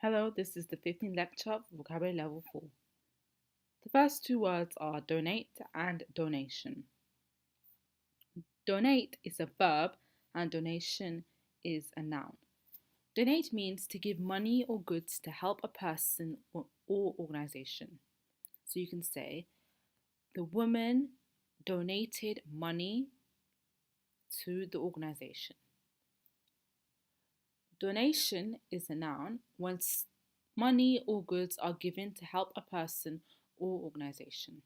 Hello, this is the 15th lecture of Vocabulary Level 4. The first two words are donate and donation. Donate is a verb and donation is a noun. Donate means to give money or goods to help a person or organization. So you can say, the woman donated money to the organization. Donation is a noun when money or goods are given to help a person or organization.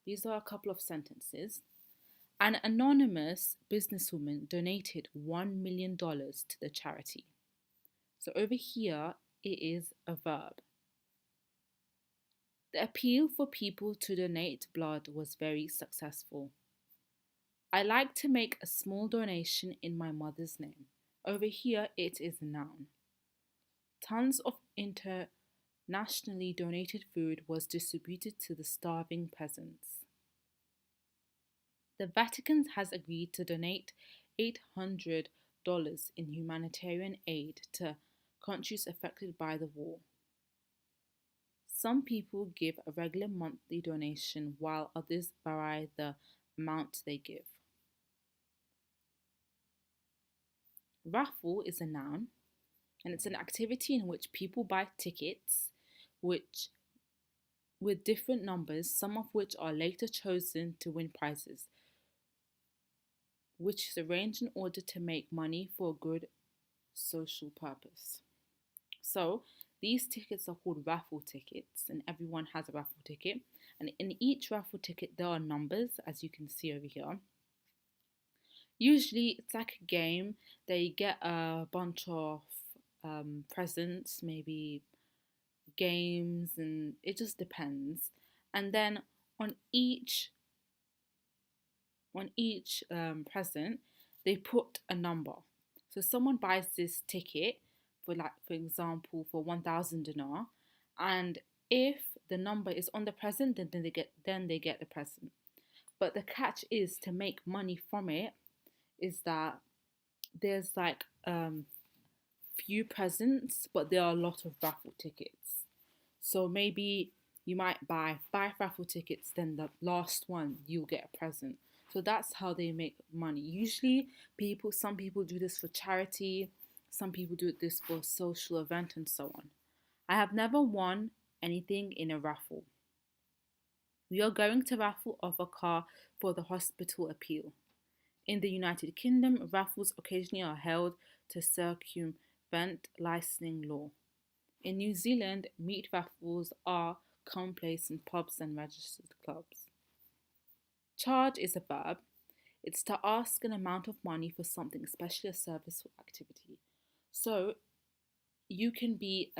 These are a couple of sentences. An anonymous businesswoman donated $1 million to the charity. So over here, it is a verb. The appeal for people to donate blood was very successful. I like to make a small donation in my mother's name. Over here, it is a noun. Tons of internationally donated food was distributed to the starving peasants. The Vatican has agreed to donate $800 in humanitarian aid to countries affected by the war. Some people give a regular monthly donation while others vary the amount they give. Raffle is a noun and it's an activity in which people buy tickets which with different numbers, some of which are later chosen to win prizes, which is arranged in order to make money for a good social purpose. So these tickets are called raffle tickets, and everyone has a raffle ticket. And in each raffle ticket, there are numbers, as you can see over here. Usually, it's like a game. They get a bunch of presents, maybe games, and it just depends. And then on each present, they put a number. So someone buys this ticket for, like, for example, for 1,000 dinar, and if the number is on the present, then they get the present. But the catch is to make money from it is that there's like few presents, but there are a lot of raffle tickets. So maybe you might buy 5 raffle tickets, then the last one you'll get a present. So that's how they make money. Usually some people do this for charity, some people do this for a social event and so on. I have never won anything in a raffle. We are going to raffle off a car for the hospital appeal. In the United Kingdom, raffles occasionally are held to circumvent licensing law. In New Zealand, meat raffles are commonplace in pubs and registered clubs. Charge is a verb. It's to ask an amount of money for something, especially a service or activity. So you can be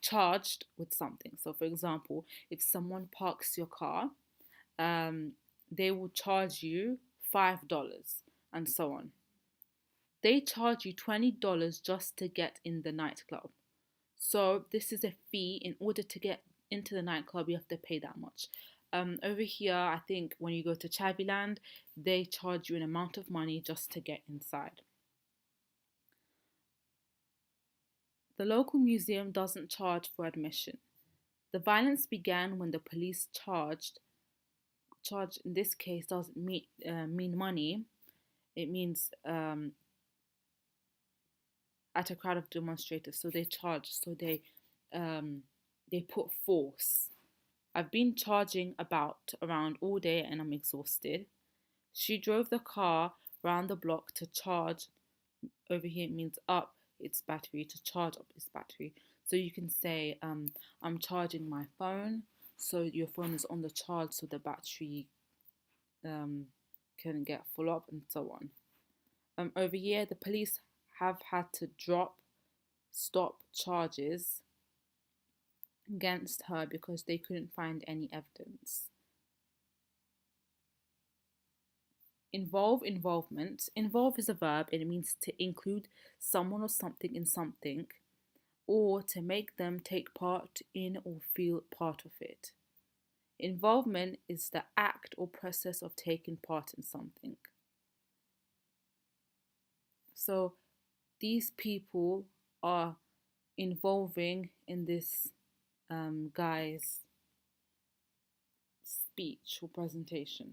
charged with something. So, for example, if someone parks your car, they will charge you $5 and so on. They charge you $20 just to get in the nightclub. So this is a fee. In order to get into the nightclub, you have to pay that much. Over here, I think when you go to Chaviland, they charge you an amount of money just to get inside. The local museum doesn't charge for admission. The violence began when the police charge in this case doesn't mean money. It means at a crowd of demonstrators. So they charge. So they put force. I've been charging around all day and I'm exhausted. She drove the car round the block to charge. Over here it means up its battery, to charge up its battery. So you can say, I'm charging my phone. So your phone is on the charge so the battery can get full up and so on. Over here, the police have had to stop charges against her because they couldn't find any evidence. Involvement. Involve is a verb and it means to include someone or something in something, or to make them take part in or feel part of it. Involvement is the act or process of taking part in something. So these people are involving in this guy's speech or presentation.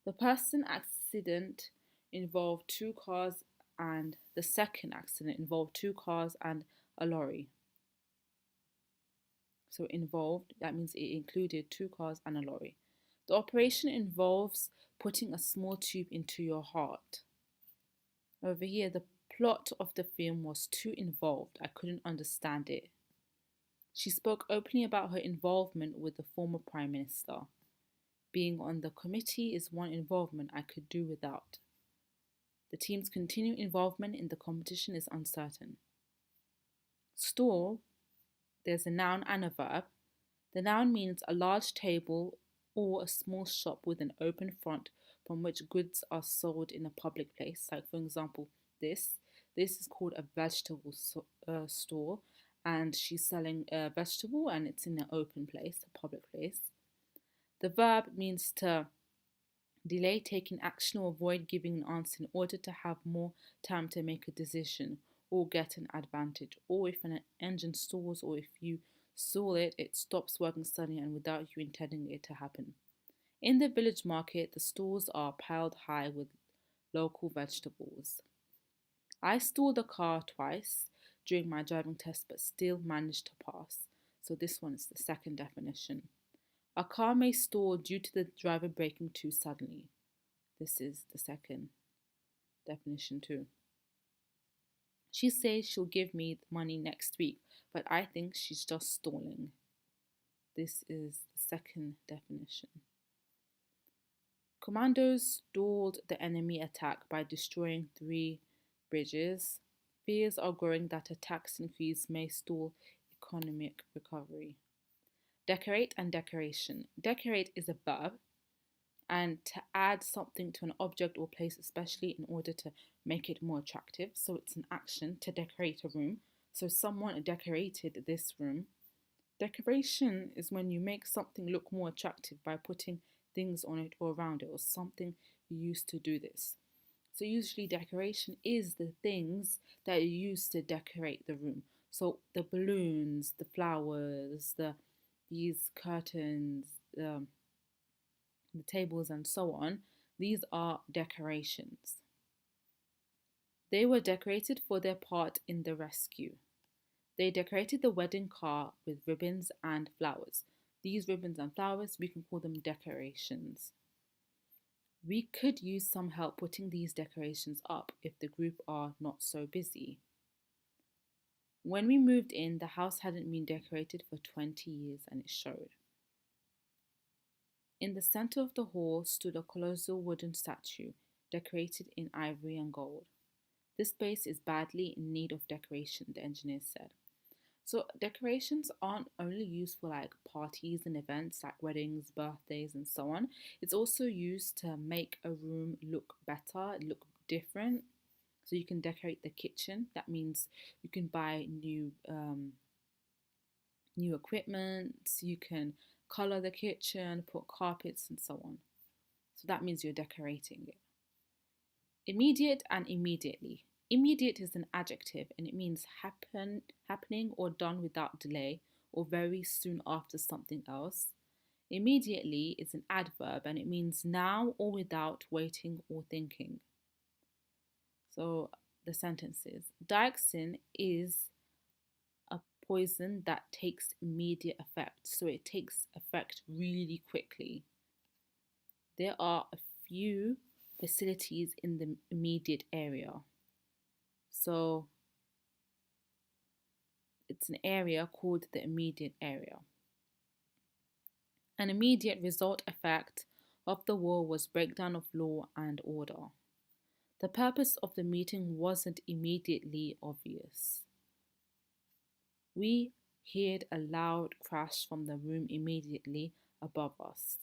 The person accident involved two cars, and the second accident involved two cars and a lorry. So involved, that means it included two cars and a lorry. The operation involves putting a small tube into your heart. Over here, the plot of the film was too involved. I couldn't understand it. She spoke openly about her involvement with the former Prime Minister. Being on the committee is one involvement I could do without. The team's continued involvement in the competition is uncertain. Stall, there's a noun and a verb. The noun means a large table or a small shop with an open front from which goods are sold in a public place. Like, for example, this is called a vegetable store, and she's selling a vegetable and it's in an open place, a public place. The verb means to delay taking action or avoid giving an answer in order to have more time to make a decision or get an advantage. Or if an engine stalls or if you stall it, it stops working suddenly and without you intending it to happen. In the village market, the stalls are piled high with local vegetables. I stalled the car twice during my driving test but still managed to pass. So this one is the second definition. A car may stall due to the driver braking too suddenly. This is the second definition too. She says she'll give me the money next week, but I think she's just stalling. This is the second definition. Commandos stalled the enemy attack by destroying 3 bridges. Fears are growing that a tax increase may stall economic recovery. Decorate and decoration. Decorate is a verb, and to add something to an object or place, especially in order to make it more attractive. So it's an action to decorate a room. So someone decorated this room. Decoration is when you make something look more attractive by putting things on it or around it, or something you use to do this. So usually decoration is the things that you use to decorate the room. So the balloons, the flowers, these curtains, the tables and so on, these are decorations. They were decorated for their part in the rescue. They decorated the wedding car with ribbons and flowers. These ribbons and flowers, we can call them decorations. We could use some help putting these decorations up if the group are not so busy. When we moved in, the house hadn't been decorated for 20 years and it showed. In the center of the hall stood a colossal wooden statue decorated in ivory and gold. This space is badly in need of decoration, the engineer said. So decorations aren't only used for like parties and events like weddings, birthdays and so on. It's also used to make a room look better, look different. So you can decorate the kitchen. That means you can buy new equipment. You can color the kitchen, put carpets and so on. So that means you're decorating it. Immediate and immediately. Immediate is an adjective and it means happening or done without delay or very soon after something else. Immediately is an adverb and it means now or without waiting or thinking. So the sentences. Dioxin is a poison that takes immediate effect. So it takes effect really quickly. There are a few facilities in the immediate area. So it's an area called the immediate area. An immediate result effect of the war was breakdown of law and order. The purpose of the meeting wasn't immediately obvious. We heard a loud crash from the room immediately above us.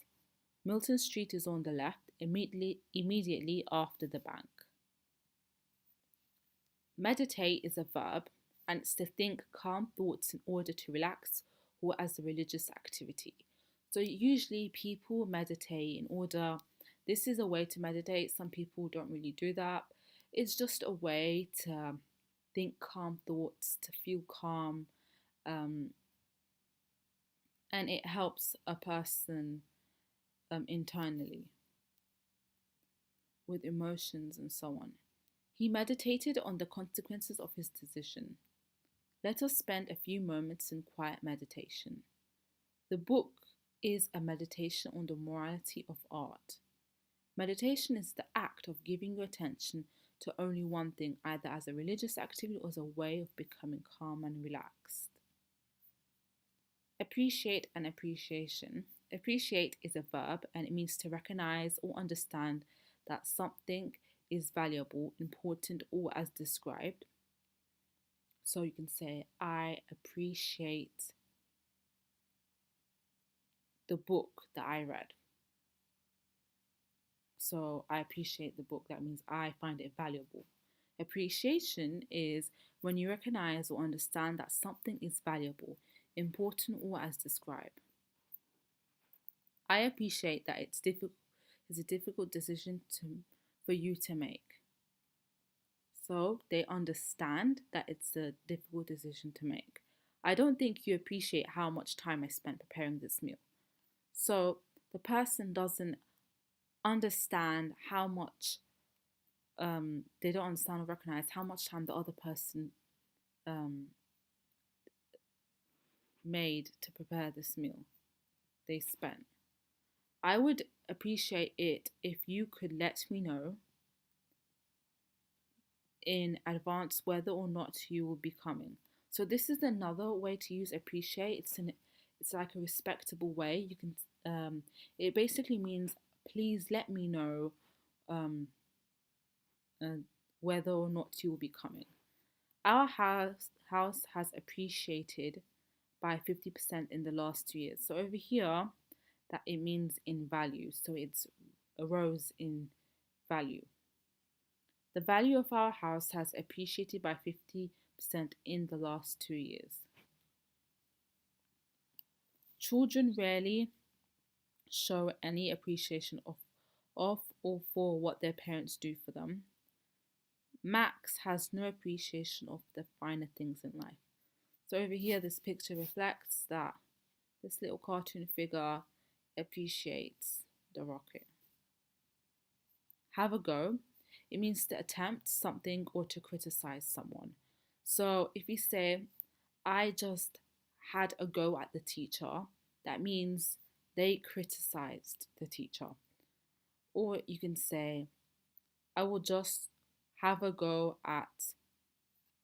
Milton Street is on the left, immediately after the bank. Meditate is a verb and it's to think calm thoughts in order to relax or as a religious activity. So usually people meditate in order, this is a way to meditate. Some people don't really do that. It's just a way to think calm thoughts, to feel calm, um, and it helps a person internally with emotions and so on. He meditated on the consequences of his decision. Let us spend a few moments in quiet meditation. The book is a meditation on the morality of art. Meditation is the act of giving your attention to only one thing, either as a religious activity or as a way of becoming calm and relaxed. Appreciate and appreciation. Appreciate is a verb and it means to recognize or understand that something is valuable, important, or as described. So you can say, I appreciate the book that I read. So I appreciate the book. That means I find it valuable. Appreciation is when you recognize or understand that something is valuable, important, or as described. I appreciate that it's a difficult decision for you to make. So they understand that it's a difficult decision to make. I don't think you appreciate how much time I spent preparing this meal. So the person doesn't understand how much they don't understand or recognize how much time the other person um, made to prepare this meal they spent. I would appreciate it if you could let me know in advance whether or not you will be coming. So this is another way to use appreciate. It's like a respectable way. You can it basically means please let me know um, uh, whether or not you will be coming. Our house has appreciated by 50% in the last 2 years. So over here, that it means in value. So it's arose in value. The value of our house has appreciated by 50% in the last 2 years. Children rarely show any appreciation of or for what their parents do for them. Max has no appreciation of the finer things in life. So over here, this picture reflects that this little cartoon figure appreciates the rocket. Have a go. It means to attempt something or to criticize someone. So if you say, I just had a go at the teacher, that means they criticized the teacher. Or you can say, I will just have a go at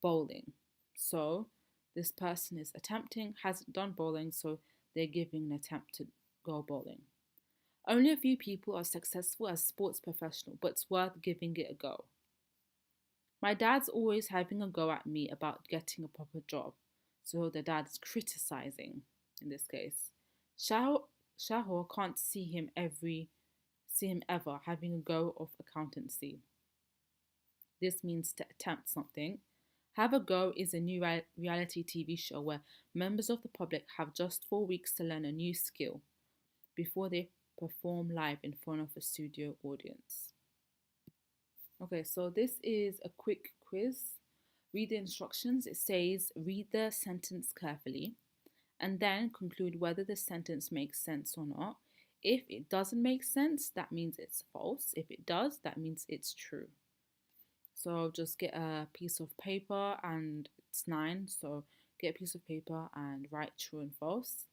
bowling. So this person is attempting, hasn't done bowling, so they're giving an attempt to go bowling. Only a few people are successful as sports professionals, but it's worth giving it a go. My dad's always having a go at me about getting a proper job, so the dad's criticizing in this case. Shahor can't see him ever having a go of accountancy. This means to attempt something. Have a Go is a new reality TV show where members of the public have just 4 weeks to learn a new skill before they perform live in front of a studio audience. Okay, so this is a quick quiz. Read the instructions. It says read the sentence carefully and then conclude whether the sentence makes sense or not. If it doesn't make sense, that means it's false. If it does, that means it's true. So just get a piece of paper, and it's 9. So get a piece of paper and write true and false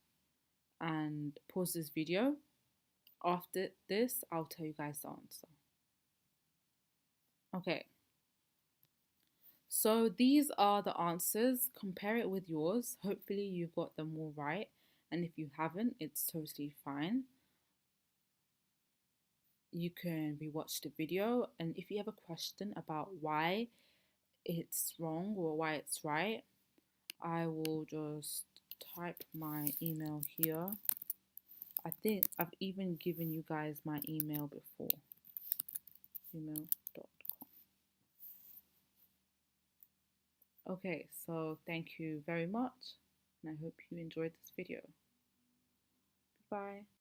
and pause this video. After this, I'll tell you guys the answer. Okay. So these are the answers. Compare it with yours. Hopefully you got them all right. And if you haven't, it's totally fine. You can rewatch the video. And if you have a question about why it's wrong or why it's right, I will just type my email here. I think I've even given you guys my email before. Email.com. Okay, so thank you very much, and I hope you enjoyed this video. Bye.